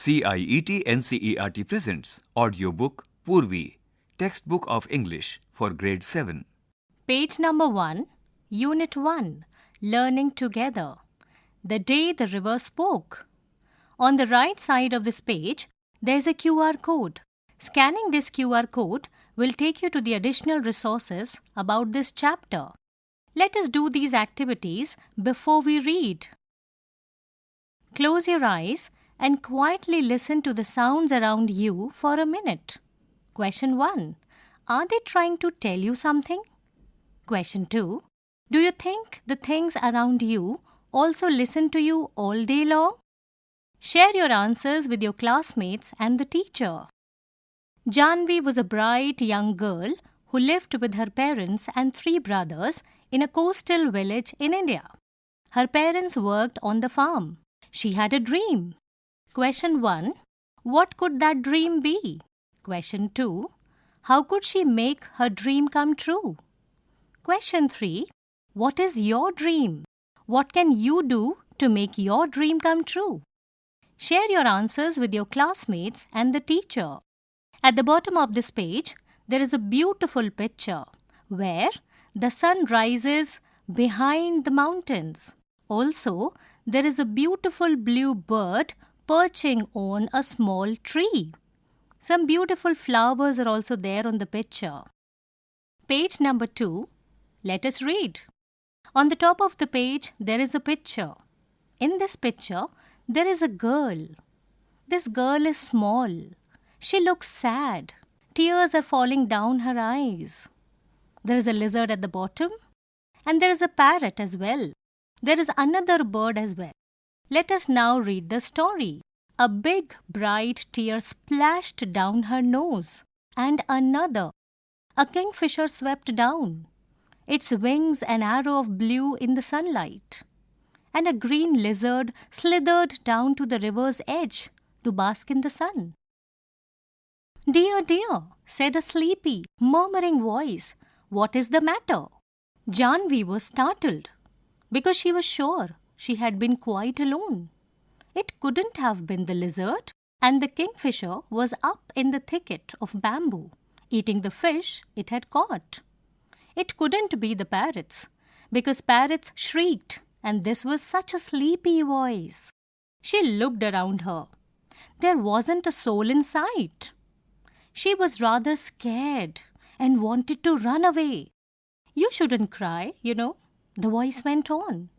CIET NCERT presents AudioBook Poorvi, Textbook of English for Grade 7. Page number 1, Unit-1, Learning Together. The Day the River Spoke. On the right side of this page, there is a QR code. Scanning this QR code will take you to the additional resources about this chapter. Let us do these activities before we read. Close your eyes and quietly listen to the sounds around you for a minute. Question 1. Are they trying to tell you something? Question 2. Do you think the things around you also listen to you all day long? Share your answers with your classmates and the teacher. Janvi was a bright young girl who lived with her parents and 3 brothers in a coastal village in India. Her parents worked on the farm. She had a dream. Question 1. What could that dream be? Question 2. How could she make her dream come true? Question 3. What is your dream? What can you do to make your dream come true? Share your answers with your classmates and the teacher. At the bottom of this page, there is a beautiful picture where the sun rises behind the mountains. Also, there is a beautiful blue bird perching on a small tree. Some beautiful flowers are also there on the picture. Page number 2. Let us read. On the top of the page, there is a picture. In this picture, there is a girl. This girl is small. She looks sad. Tears are falling down her eyes. There is a lizard at the bottom, and there is a parrot as well. There is another bird as well. Let us now read the story. A big, bright tear splashed down her nose, and another. A kingfisher swept down, its wings an arrow of blue in the sunlight. And a green lizard slithered down to the river's edge to bask in the sun. "Dear, dear," said a sleepy, murmuring voice, "what is the matter?" Janvi was startled because she was sure she had been quite alone. It couldn't have been the lizard, and the kingfisher was up in the thicket of bamboo, eating the fish it had caught. It couldn't be the parrots, because parrots shrieked, and this was such a sleepy voice. She looked around her. There wasn't a soul in sight. She was rather scared and wanted to run away. "You shouldn't cry, the voice went on.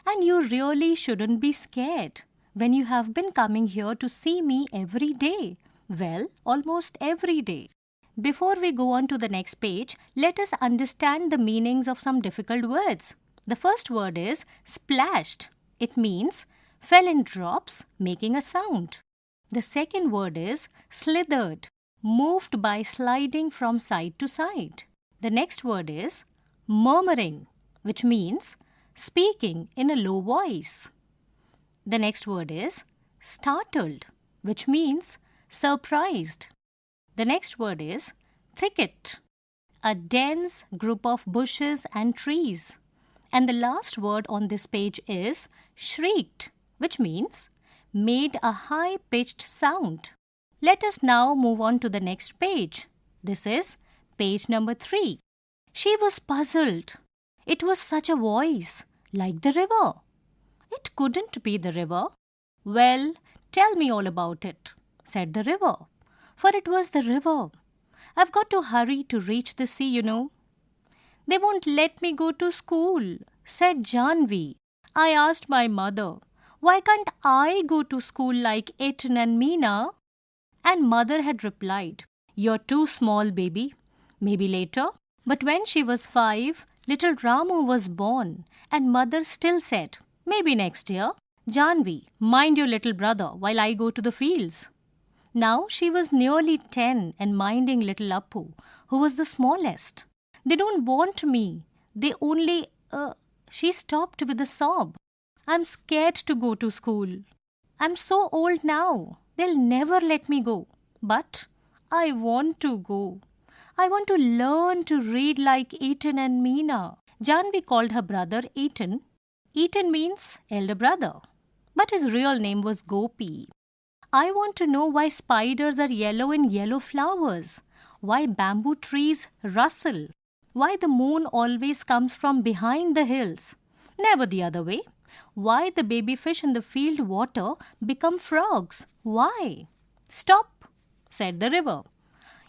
"And you really shouldn't be scared when you have been coming here to see me every day. Well, almost every day." Before we go on to the next page, let us understand the meanings of some difficult words. The first word is splashed. It means fell in drops, making a sound. The second word is slithered, moved by sliding from side to side. The next word is murmuring, which means speaking in a low voice. The next word is startled, which means surprised. The next word is thicket, a dense group of bushes and trees. And the last word on this page is shrieked, which means made a high-pitched sound. Let us now move on to the next page. This is page number 3. She was puzzled. It was such a voice, like the river. It couldn't be the river. "Well, tell me all about it," said the river, for it was the river. "I've got to hurry to reach the sea, "They won't let me go to school," said Janvi. "I asked my mother, why can't I go to school like Etan and Meena?" And mother had replied, "You're too small, baby. Maybe later." But when she was 5, little Ramu was born, and mother still said, "Maybe next year. Janvi, mind your little brother while I go to the fields." Now she was nearly 10 and minding little Appu, who was the smallest. "They don't want me. They only..." She stopped with a sob. "I'm scared to go to school. I'm so old now. They'll never let me go. But I want to go. I want to learn to read like Etan and Meena." Janvi called her brother Etan. Etan means elder brother, but his real name was Gopi. I want to know why spiders are yellow in yellow flowers, why bamboo trees rustle, why the moon always comes from behind the hills, never the other way, why the baby fish in the field water become frogs, why? Stop, said the river.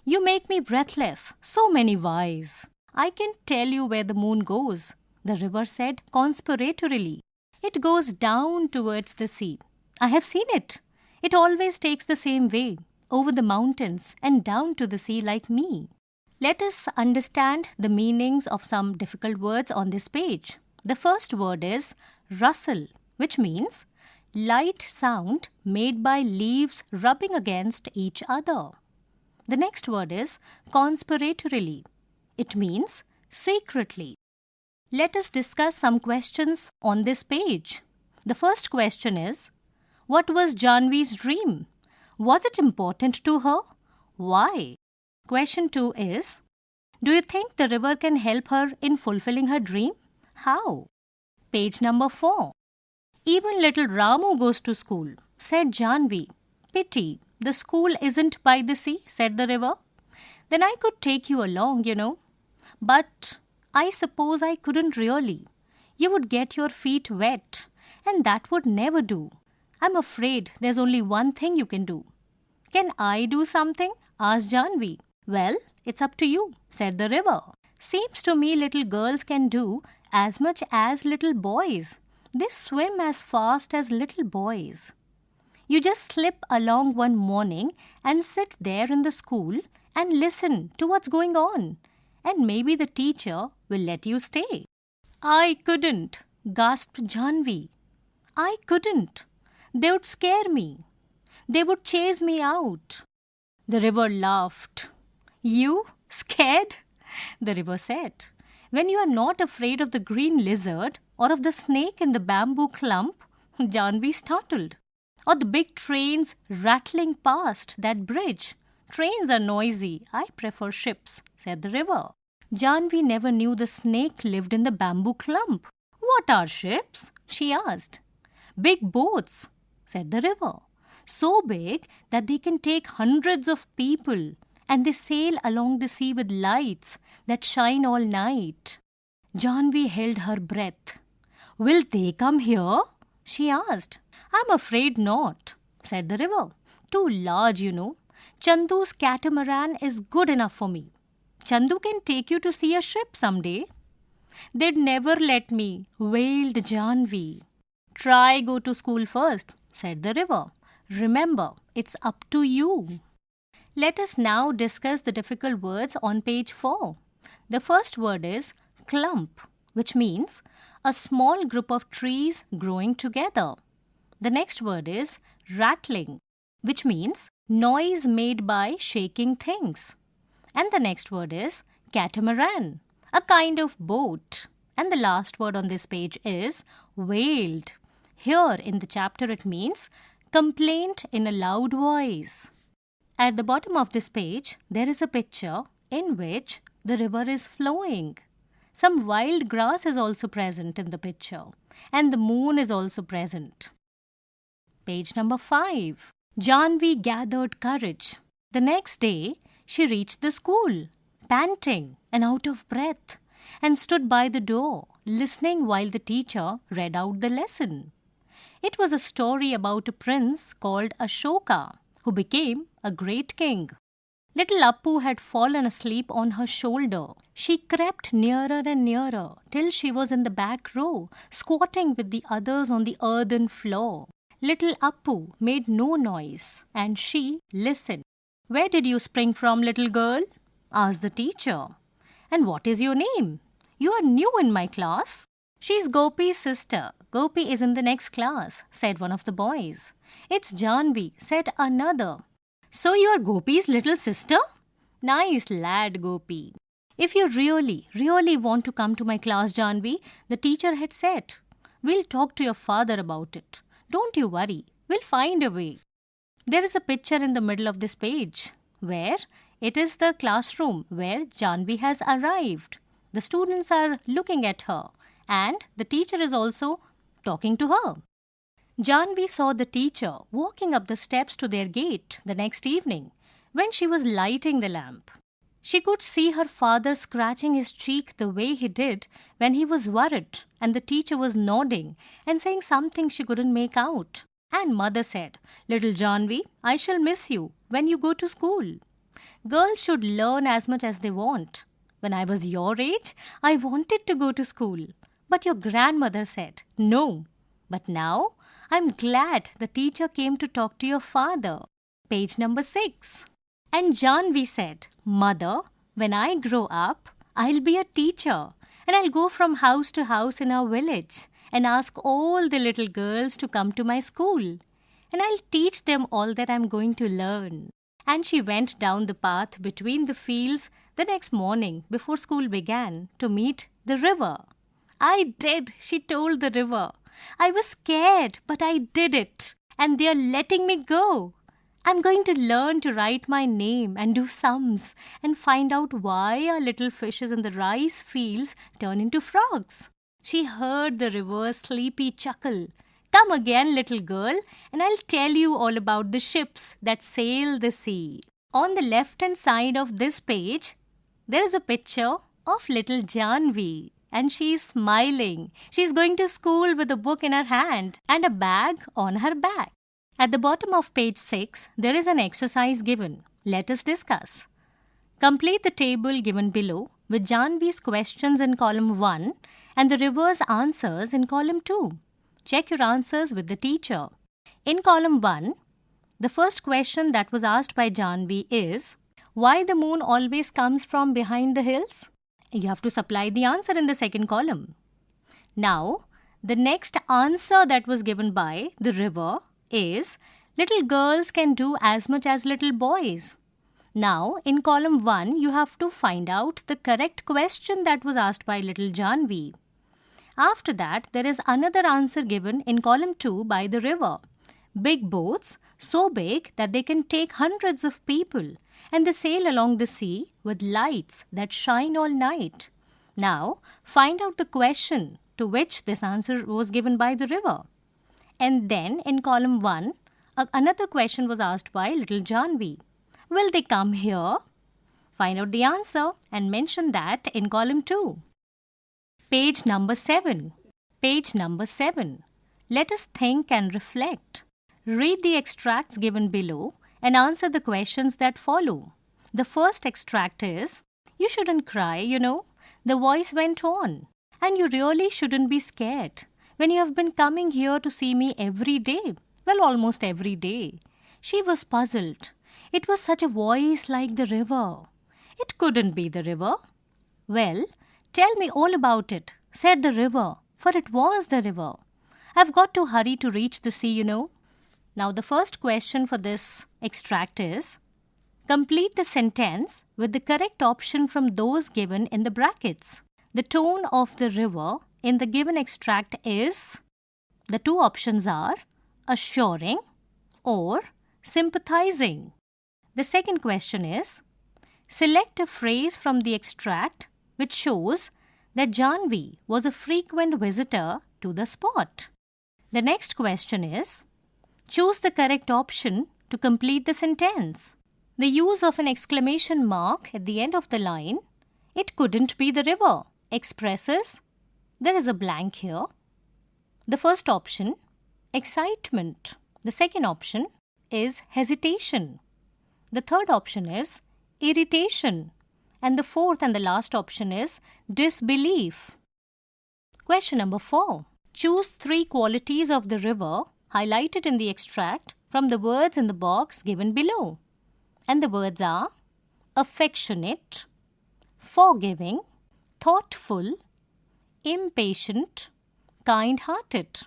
You make me breathless, so many whys. I can tell you where the moon goes, the river said conspiratorially. It goes down towards the sea. I have seen it. It always takes the same way, over the mountains and down to the sea like me. Let us understand the meanings of some difficult words on this page. The first word is rustle, which means light sound made by leaves rubbing against each other. The next word is conspiratorially. It means secretly. Let us discuss some questions on this page. The first question is, what was Janvi's dream? Was it important to her? Why? Question 2 is, do you think the river can help her in fulfilling her dream? How? Page number 4. Even little Ramu goes to school, said Janvi. Pity, the school isn't by the sea, said the river. Then I could take you along, But I suppose I couldn't really. You would get your feet wet, and that would never do. I'm afraid there's only one thing you can do. Can I do something? Asked Janvi. Well, it's up to you, said the river. Seems to me little girls can do as much as little boys. They swim as fast as little boys. You just slip along one morning and sit there in the school and listen to what's going on. And maybe the teacher will let you stay. I couldn't, gasped Janvi. I couldn't. They would scare me. They would chase me out. The river laughed. You? Scared? The river said. When you are not afraid of the green lizard or of the snake in the bamboo clump, Janvi startled. Or the big trains rattling past that bridge. Trains are noisy. I prefer ships, said the river. Janvi never knew the snake lived in the bamboo clump. What are ships? She asked. Big boats, said the river. So big that they can take hundreds of people, and they sail along the sea with lights that shine all night. Janvi held her breath. Will they come here? She asked. I'm afraid not, said the river. Too large, Chandu's catamaran is good enough for me. Chandu can take you to see a ship someday. They'd never let me, wailed Janvi. Try go to school first, said the river. Remember, it's up to you. Let us now discuss the difficult words on page 4. The first word is clump, which means a small group of trees growing together. The next word is rattling, which means noise made by shaking things. And the next word is catamaran, a kind of boat. And the last word on this page is wailed. Here in the chapter it means complaint in a loud voice. At the bottom of this page, there is a picture in which the river is flowing. Some wild grass is also present in the picture, and the moon is also present. Page number 5. Janvi gathered courage. The next day, she reached the school, panting and out of breath, and stood by the door, listening while the teacher read out the lesson. It was a story about a prince called Ashoka, who became a great king. Little Appu had fallen asleep on her shoulder. She crept nearer and nearer till she was in the back row, squatting with the others on the earthen floor. Little Appu made no noise, and she listened. Where did you spring from, little girl? Asked the teacher. And what is your name? You are new in my class. She's Gopi's sister. Gopi is in the next class, said one of the boys. It's Janvi, said another. So you are Gopi's little sister? Nice lad, Gopi. If you really want to come to my class, Janvi, the teacher had said, we'll talk to your father about it. Don't you worry, we'll find a way. There is a picture in the middle of this page where it is the classroom where Janvi has arrived. The students are looking at her and the teacher is also talking to her. Janvi saw the teacher walking up the steps to their gate the next evening when she was lighting the lamp. She could see her father scratching his cheek the way he did when he was worried, and the teacher was nodding and saying something she couldn't make out. And mother said, "Little Janvi, I shall miss you when you go to school. Girls should learn as much as they want. When I was your age, I wanted to go to school. But your grandmother said, no. But now, I'm glad the teacher came to talk to your father." Page number 6. And Janvi said, "Mother, when I grow up, I'll be a teacher and I'll go from house to house in our village and ask all the little girls to come to my school. And I'll teach them all that I'm going to learn." And she went down the path between the fields the next morning before school began to meet the river. "I did," she told the river. "I was scared, but I did it. And they're letting me go. I'm going to learn to write my name and do sums and find out why our little fishes in the rice fields turn into frogs." She heard the river's sleepy chuckle. "Come again, little girl, and I'll tell you all about the ships that sail the sea." On the left-hand side of this page, there is a picture of little Janvi, and she is smiling. She is going to school with a book in her hand and a bag on her back. At the bottom of page 6, there is an exercise given. Let us discuss. Complete the table given below with Janvi's questions in column 1 and the river's answers in column 2. Check your answers with the teacher. In column 1, the first question that was asked by Janvi is, why the moon always comes from behind the hills? You have to supply the answer in the second column. Now, the next answer that was given by the river is, little girls can do as much as little boys. Now, in column 1, you have to find out the correct question that was asked by little Janvi. After that, there is another answer given in column 2 by the river. Big boats, so big that they can take hundreds of people, and they sail along the sea with lights that shine all night. Now, find out the question to which this answer was given by the river. And then, in column 1, another question was asked by little Janvi. Will they come here? Find out the answer and mention that in column 2. Page number 7. Page number 7. Let us think and reflect. Read the extracts given below and answer the questions that follow. The first extract is, you shouldn't cry, you know. The voice went on. And you really shouldn't be scared when you have been coming here to see me every day. Well, almost every day. She was puzzled. It was such a voice like the river. It couldn't be the river. Well, tell me all about it, said the river, for it was the river. I've got to hurry to reach the sea, you know. Now, the first question for this extract is, complete the sentence with the correct option from those given in the brackets. The tone of the river in the given extract is, the two options are assuring or sympathizing. The second question is, select a phrase from the extract which shows that Janvi was a frequent visitor to the spot. The next question is, choose the correct option to complete the sentence. The use of an exclamation mark at the end of the line, it couldn't be the river, expresses, there is a blank here. The first option, excitement. The second option is hesitation. The third option is irritation. And the fourth and the last option is disbelief. Question number 4. Choose 3 qualities of the river highlighted in the extract from the words in the box given below. And the words are affectionate, forgiving, thoughtful, impatient, kind-hearted.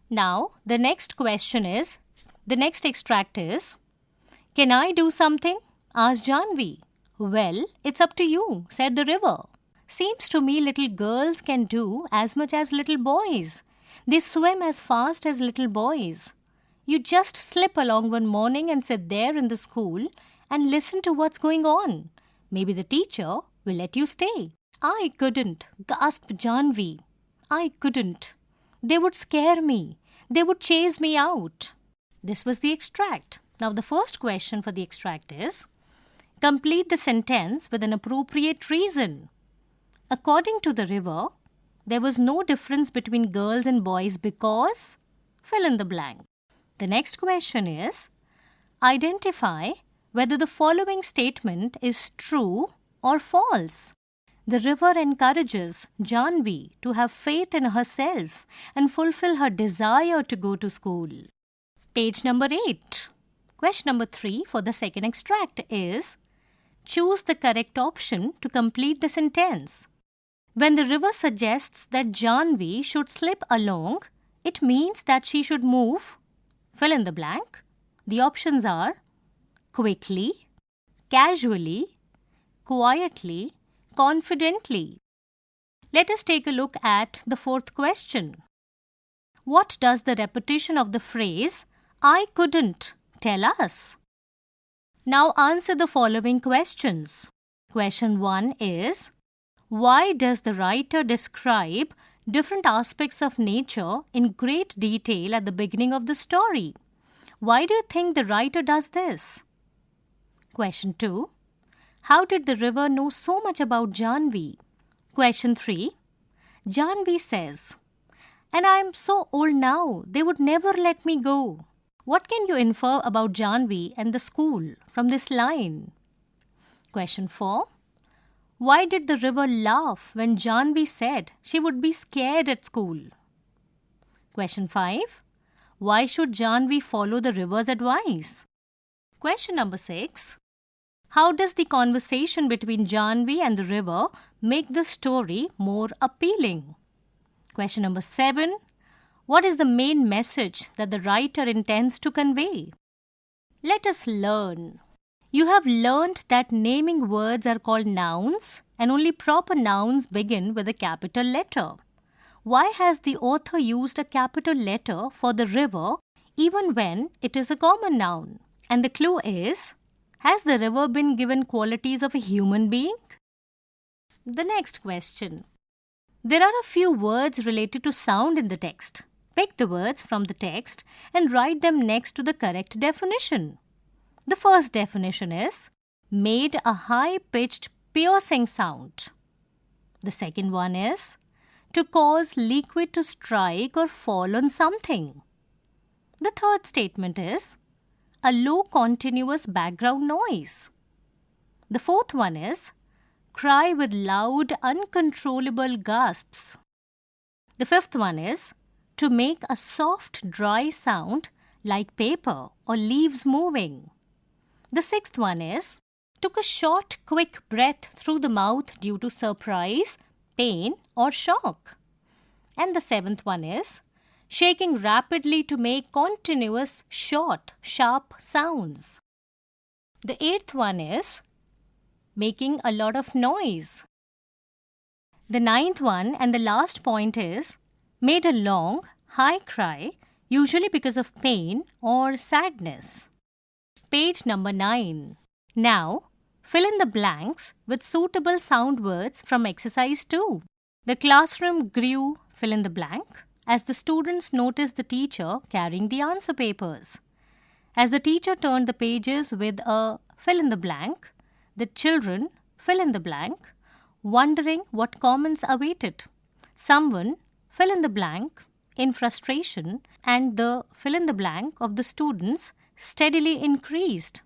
Now, the next extract is, can I do something? Asked Janvi. Well, it's up to you, said the river. Seems to me little girls can do as much as little boys. They swim as fast as little boys. You just slip along one morning and sit there in the school and listen to what's going on. Maybe the teacher will let you stay. I couldn't, gasped Janvi. I couldn't. They would scare me. They would chase me out. This was the extract. Now the first question for the extract is, complete the sentence with an appropriate reason. According to the river, there was no difference between girls and boys because fill in the blank. The next question is, identify whether the following statement is true or false. The river encourages Janvi to have faith in herself and fulfill her desire to go to school. Page number 8. Question number 3 for the second extract is, choose the correct option to complete the sentence. When the river suggests that Janvi should slip along, it means that she should move, fill in the blank. The options are quickly, casually, quietly, confidently. Let us take a look at the fourth question. What does the repetition of the phrase, I couldn't, tell us? Now answer the following questions. Question 1 is, why does the writer describe different aspects of nature in great detail at the beginning of the story? Why do you think the writer does this? Question 2. How did the river know so much about Janvi? Question 3. Janvi says, and I am so old now, they would never let me go. What can you infer about Janvi and the school from this line? Question 4. Why did the river laugh when Janvi said she would be scared at school? Question 5. Why should Janvi follow the river's advice? Question number 6. How does the conversation between Janvi and the river make the story more appealing? Question number 7. What is the main message that the writer intends to convey? Let us learn. You have learned that naming words are called nouns and only proper nouns begin with a capital letter. Why has the author used a capital letter for the river even when it is a common noun? And the clue is, has the river been given qualities of a human being? The next question. There are a few words related to sound in the text. Pick the words from the text and write them next to the correct definition. The first definition is, made a high-pitched piercing sound. The second one is, to cause liquid to strike or fall on something. The third statement is, a low continuous background noise. The fourth one is, cry with loud uncontrollable gasps. The fifth one is, to make a soft dry sound like paper or leaves moving. The sixth one is, took a short quick breath through the mouth due to surprise, pain or shock. And the seventh one is, shaking rapidly to make continuous, short, sharp sounds. The eighth one is, making a lot of noise. The ninth one and the last point is, made a long, high cry, usually because of pain or sadness. Page number 9. Now, fill in the blanks with suitable sound words from exercise 2. The classroom grew, fill in the blank, as the students noticed the teacher carrying the answer papers. As the teacher turned the pages with a fill in the blank, the children fill in the blank, wondering what comments awaited. Someone fill in the blank in frustration, and the fill in the blank of the students steadily increased.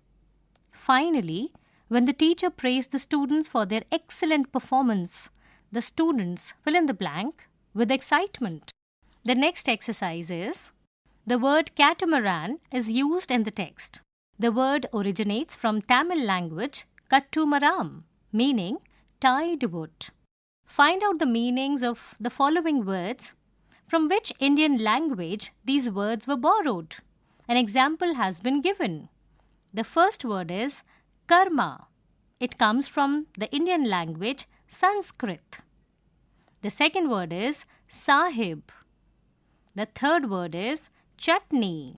Finally, when the teacher praised the students for their excellent performance, the students fill in the blank with excitement. The next exercise is, the word catamaran is used in the text. The word originates from Tamil language kattumaram, meaning tied wood. Find out the meanings of the following words. From which Indian language these words were borrowed? An example has been given. The first word is karma. It comes from the Indian language Sanskrit. The second word is sahib. The third word is chutney.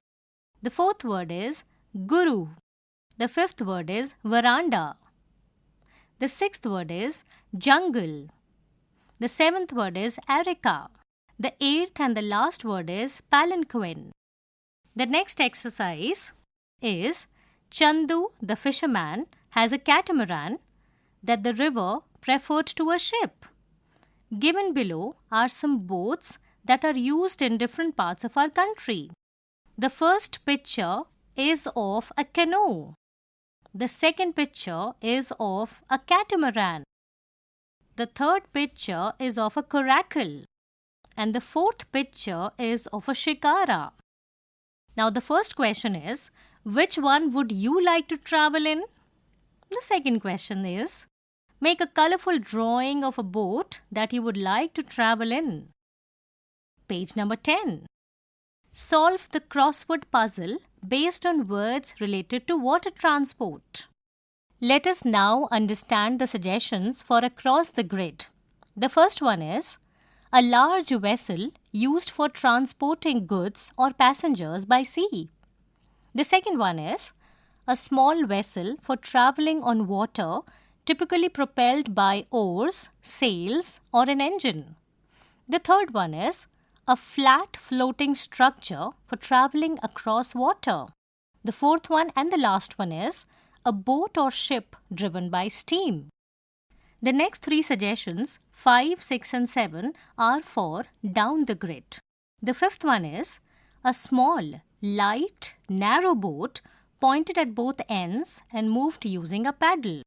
The fourth word is guru. The fifth word is veranda. The sixth word is jungle. The seventh word is Erica. The eighth and the last word is palanquin. The next exercise is Chandu, the fisherman, has a catamaran that the river preferred to a ship. Given below are some boats that are used in different parts of our country. The first picture is of a canoe. The second picture is of a catamaran. The third picture is of a coracle. And the fourth picture is of a shikara. Now the first question is, which one would you like to travel in? The second question is, make a colorful drawing of a boat that you would like to travel in. Page number 10. Solve the crossword puzzle based on words related to water transport. Let us now understand the suggestions for across the grid. The first one is a large vessel used for transporting goods or passengers by sea. The second one is a small vessel for traveling on water, typically propelled by oars, sails, or an engine. The third one is a flat floating structure for traveling across water. The fourth one and the last one is a boat or ship driven by steam. The next three suggestions, 5, 6 and 7, are for down the grid. The fifth one is a small, light, narrow boat pointed at both ends and moved using a paddle.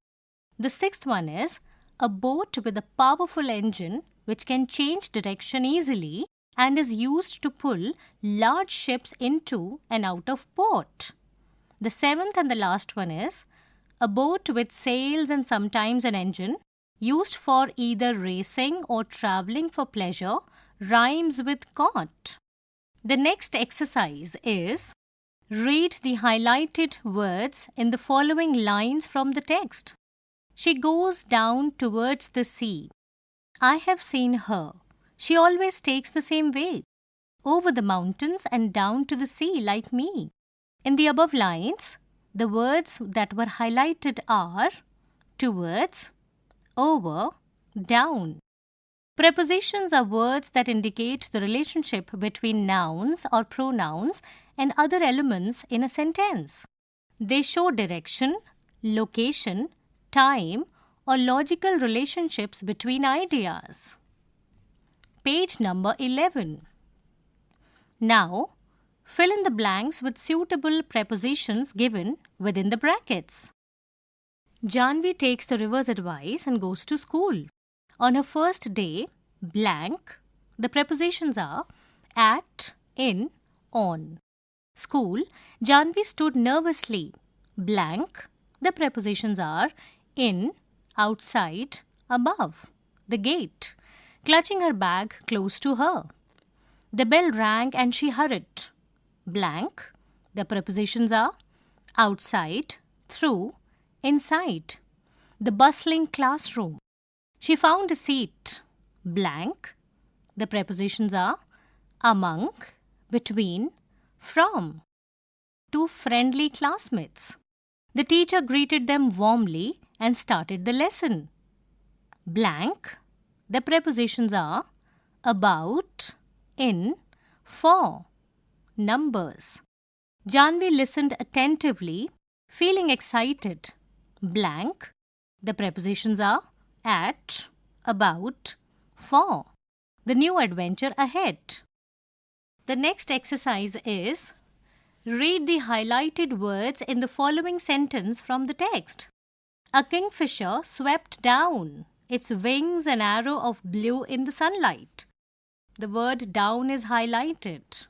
The sixth one is a boat with a powerful engine which can change direction easily and is used to pull large ships into and out of port. The seventh and the last one is a boat with sails and sometimes an engine used for either racing or traveling for pleasure, rhymes with caught. The next exercise is read the highlighted words in the following lines from the text. She goes down towards the sea. I have seen her. She always takes the same way, over the mountains and down to the sea like me. In the above lines, the words that were highlighted are towards, over, down. Prepositions are words that indicate the relationship between nouns or pronouns and other elements in a sentence. They show direction, location, time, or logical relationships between ideas. Page number 11. Now, fill in the blanks with suitable prepositions given within the brackets. Janvi takes the river's advice and goes to school. On her first day, blank, the prepositions are at, in, on. School, Janvi stood nervously. Blank, the prepositions are in, outside, above, the gate, clutching her bag close to her. The bell rang and she hurried. Blank, the prepositions are outside, through, inside. The bustling classroom. She found a seat. Blank, the prepositions are among, between, from. Two friendly classmates. The teacher greeted them warmly and started the lesson. Blank, the prepositions are about, in, for. Numbers. Janvi listened attentively, feeling excited. Blank, the prepositions are at, about, for. The new adventure ahead. The next exercise is read the highlighted words in the following sentence from the text. A kingfisher swept down, its wings an arrow of blue in the sunlight. The word down is highlighted.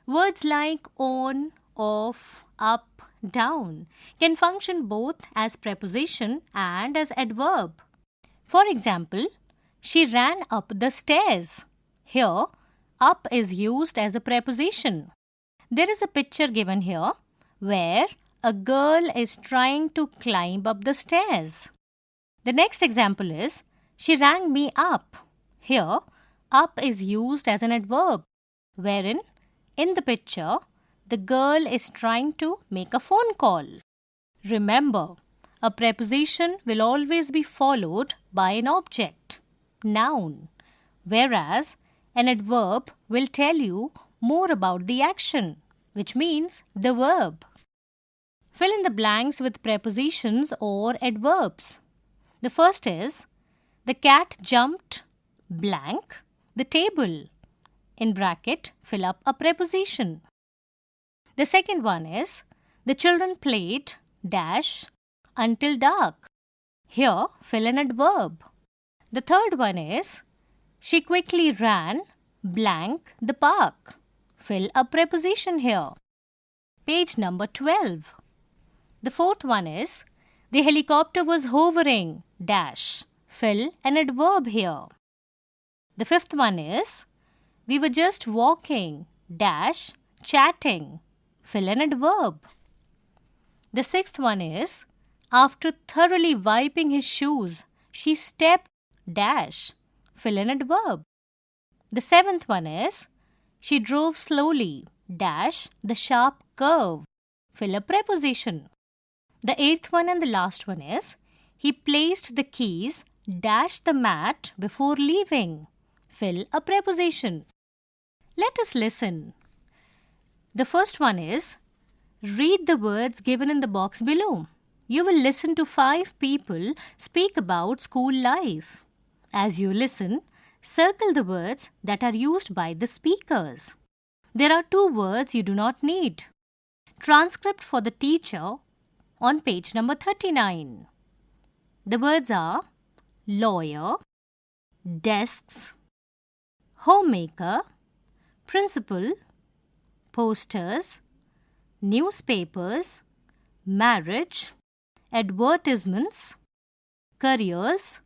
Words like on, off, up, down can function both as preposition and as adverb. For example, she ran up the stairs. Here, up is used as a preposition. There is a picture given here where a girl is trying to climb up the stairs. The next example is, she rang me up. Here, up is used as an adverb, wherein, in the picture, the girl is trying to make a phone call. Remember, a preposition will always be followed by an object, noun, whereas An adverb will tell you more about the action, which means the verb. Fill in the blanks with prepositions or adverbs. The first is, the cat jumped blank the table. In bracket, fill up a preposition. The second one is, the children played dash until dark. Here, fill an adverb. The third one is, she quickly ran blank the park. Fill a preposition here. Page number 12. The fourth one is, the helicopter was hovering dash. Fill an adverb here. The fifth one is, we were just walking dash chatting. Fill an adverb. The sixth one is, after thoroughly wiping his shoes, she stepped dash. Fill an adverb. The seventh one is, she drove slowly dash the sharp curve. Fill a preposition. The eighth one and the last one is, he placed the keys dash the mat before leaving. Fill a preposition. Let us listen. The first one is, read the words given in the box below. You will listen to 5 people speak about school life. As you listen, circle the words that are used by the speakers. There are 2 words you do not need. Transcript for the teacher on page number 39. The words are lawyer, desks, homemaker, principal, posters, newspapers, marriage, advertisements, careers,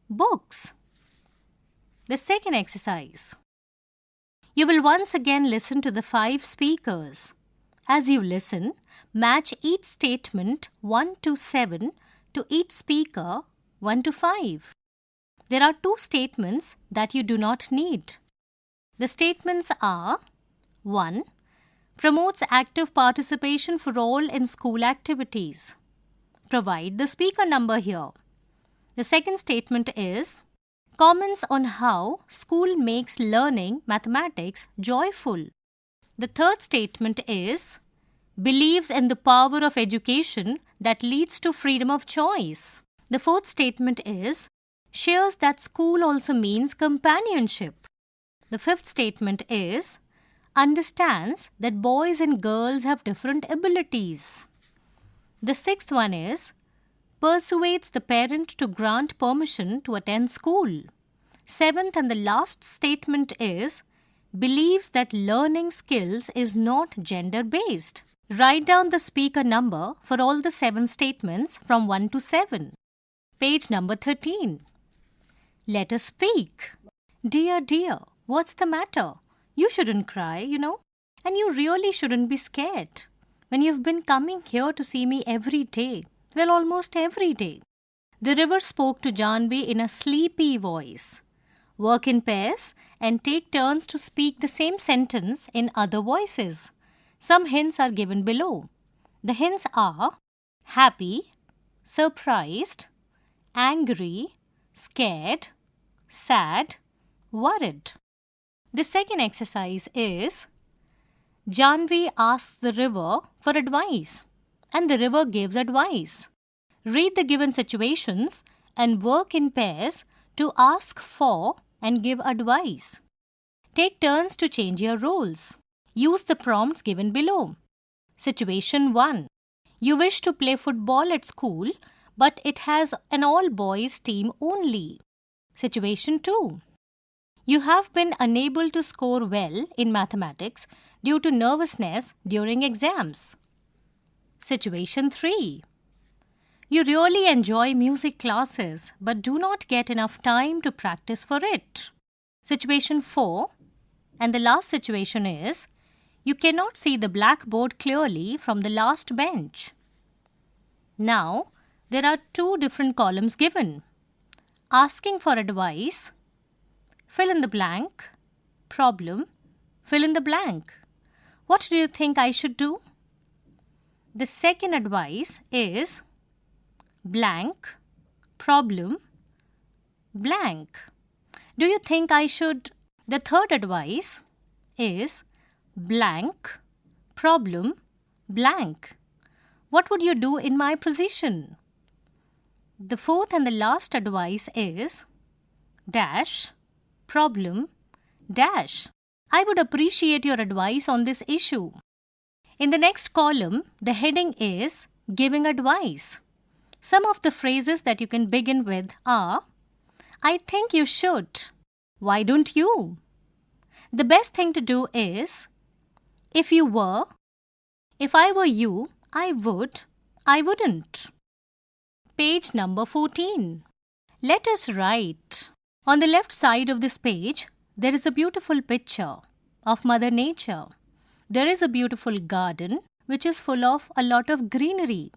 books. The second exercise. You will once again listen to the 5 speakers. As you listen, match each statement 1 to 7 to each speaker 1 to 5. There are 2 statements that you do not need. The statements are 1. Promotes active participation for all in school activities. Provide the speaker number here. The second statement is, comments on how school makes learning mathematics joyful. The third statement is, believes in the power of education that leads to freedom of choice. The fourth statement is, shares that school also means companionship. The fifth statement is, understands that boys and girls have different abilities. The sixth one is, persuades the parent to grant permission to attend school. Seventh and the last statement is, believes that learning skills is not gender-based. Write down the speaker number for all the 7 statements from 1 to 7. Page number 13. Let us speak. Dear, what's the matter? You shouldn't cry, and you really shouldn't be scared. When you've been coming here to see me every day, well, almost every day. The river spoke to Janvi in a sleepy voice. Work in pairs and take turns to speak the same sentence in other voices. Some hints are given below. The hints are happy, surprised, angry, scared, sad, worried. The second exercise is, Janvi asks the river for advice and the river gives advice. Read the given situations and work in pairs to ask for and give advice. Take turns to change your roles. Use the prompts given below. Situation 1. You wish to play football at school, but it has an all-boys team only. Situation 2. You have been unable to score well in mathematics due to nervousness during exams. Situation 3. You really enjoy music classes but do not get enough time to practice for it. Situation 4. And the last situation is, you cannot see the blackboard clearly from the last bench. Now, there are 2 different columns given. Asking for advice, fill in the blank, problem, fill in the blank. What do you think I should do? The second advice is blank, problem, blank. Do you think I should The third advice is blank, problem, blank. What would you do in my position? The fourth and the last advice is dash, problem, dash. I would appreciate your advice on this issue. In the next column, the heading is giving advice. Some of the phrases that you can begin with are, I think you should. Why don't you? The best thing to do is, if you were, if I were you, I would, I wouldn't. Page number 14. Let us write. On the left side of this page, there is a beautiful picture of Mother Nature. There is a beautiful garden which is full of a lot of greenery.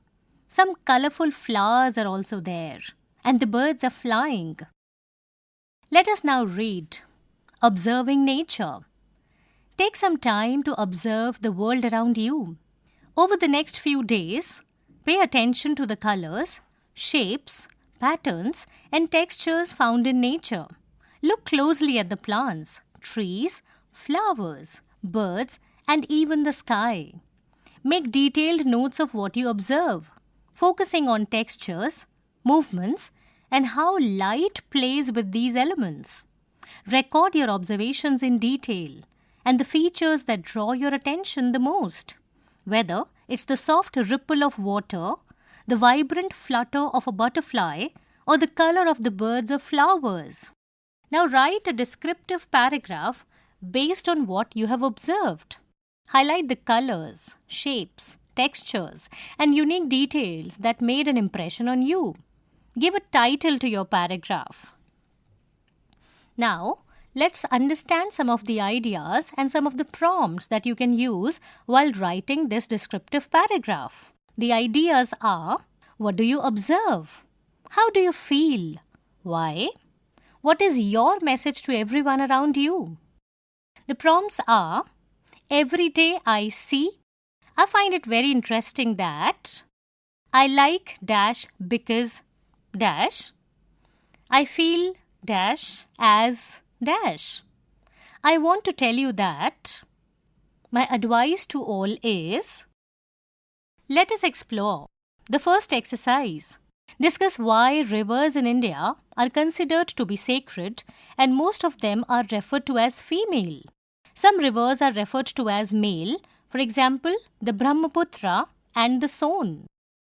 Some colorful flowers are also there, and the birds are flying. Let us now read. Observing nature. Take some time to observe the world around you. Over the next few days, pay attention to the colors, shapes, patterns, and textures found in nature. Look closely at the plants, trees, flowers, birds, and even the sky. Make detailed notes of what you observe, focusing on textures, movements, and how light plays with these elements. Record your observations in detail and the features that draw your attention the most, whether it's the soft ripple of water, the vibrant flutter of a butterfly, or the color of the birds or flowers. Now write a descriptive paragraph based on what you have observed. Highlight the colors, shapes, textures, and unique details that made an impression on you. Give a title to your paragraph. Now, let's understand some of the ideas and some of the prompts that you can use while writing this descriptive paragraph. The ideas are, what do you observe? How do you feel? Why? What is your message to everyone around you? The prompts are, every day I find it very interesting that I like dash because dash. I feel dash as dash. I want to tell you that my advice to all is, let us explore. The first exercise. Discuss why rivers in India are considered to be sacred and most of them are referred to as female. Some rivers are referred to as male, for example, the Brahmaputra and the Son.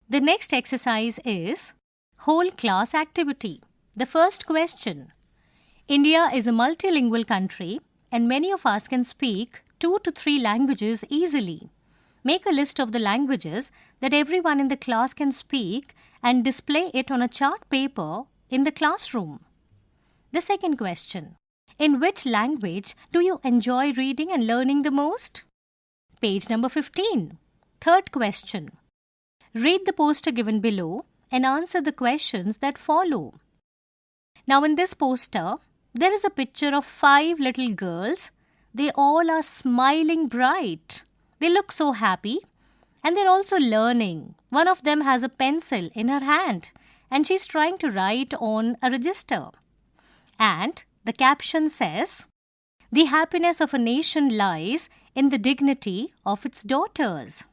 The next exercise is whole class activity. The first question. India is a multilingual country and many of us can speak 2 to 3 languages easily. Make a list of the languages that everyone in the class can speak and display it on a chart paper in the classroom. The second question. In which language do you enjoy reading and learning the most? Page number 15. Third question. Read the poster given below and answer the questions that follow. Now in this poster, there is a picture of 5 little girls. They all are smiling bright. They look so happy and they're also learning. One of them has a pencil in her hand and she's trying to write on a register. And the caption says, the happiness of a nation lies in the dignity of its daughters.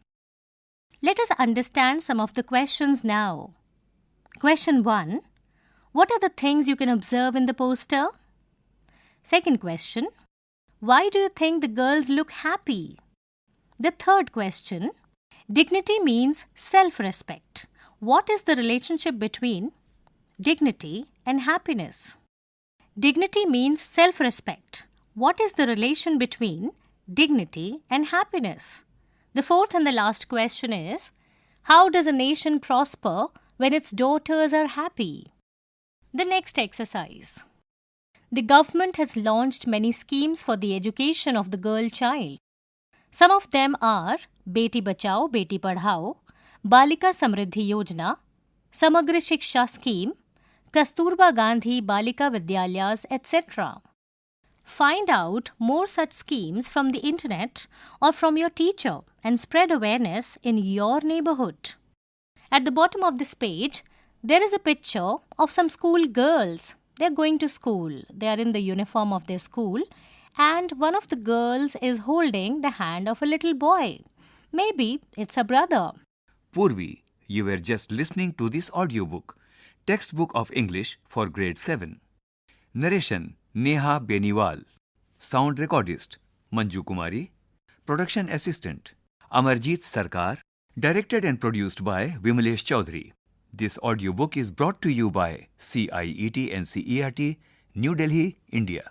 Let us understand some of the questions now. Question 1. What are the things you can observe in the poster? Second question. Why do you think the girls look happy? The third question. Dignity means self-respect. What is the relationship between dignity and happiness? Dignity means self-respect. What is the relation between dignity and happiness? The fourth and the last question is, how does a nation prosper when its daughters are happy? The next exercise. The government has launched many schemes for the education of the girl child. Some of them are Beti Bachao, Beti Padhao, Balika Samriddhi Yojana, Samagra Shiksha Scheme, Kasturba Gandhi Balika Vidyalayas, etc. Find out more such schemes from the internet or from your teacher and spread awareness in your neighborhood. At the bottom of this page, there is a picture of some school girls. They are going to school. They are in the uniform of their school and one of the girls is holding the hand of a little boy. Maybe it's a brother. Poorvi, you were just listening to this audiobook, Textbook of English for Grade 7. Narration Neha Beniwal. Sound recordist Manju Kumari. Production assistant Amarjeet Sarkar. Directed and produced by Vimalesh Chaudhary. This audiobook is brought to you by CIET NCERT, New Delhi, India.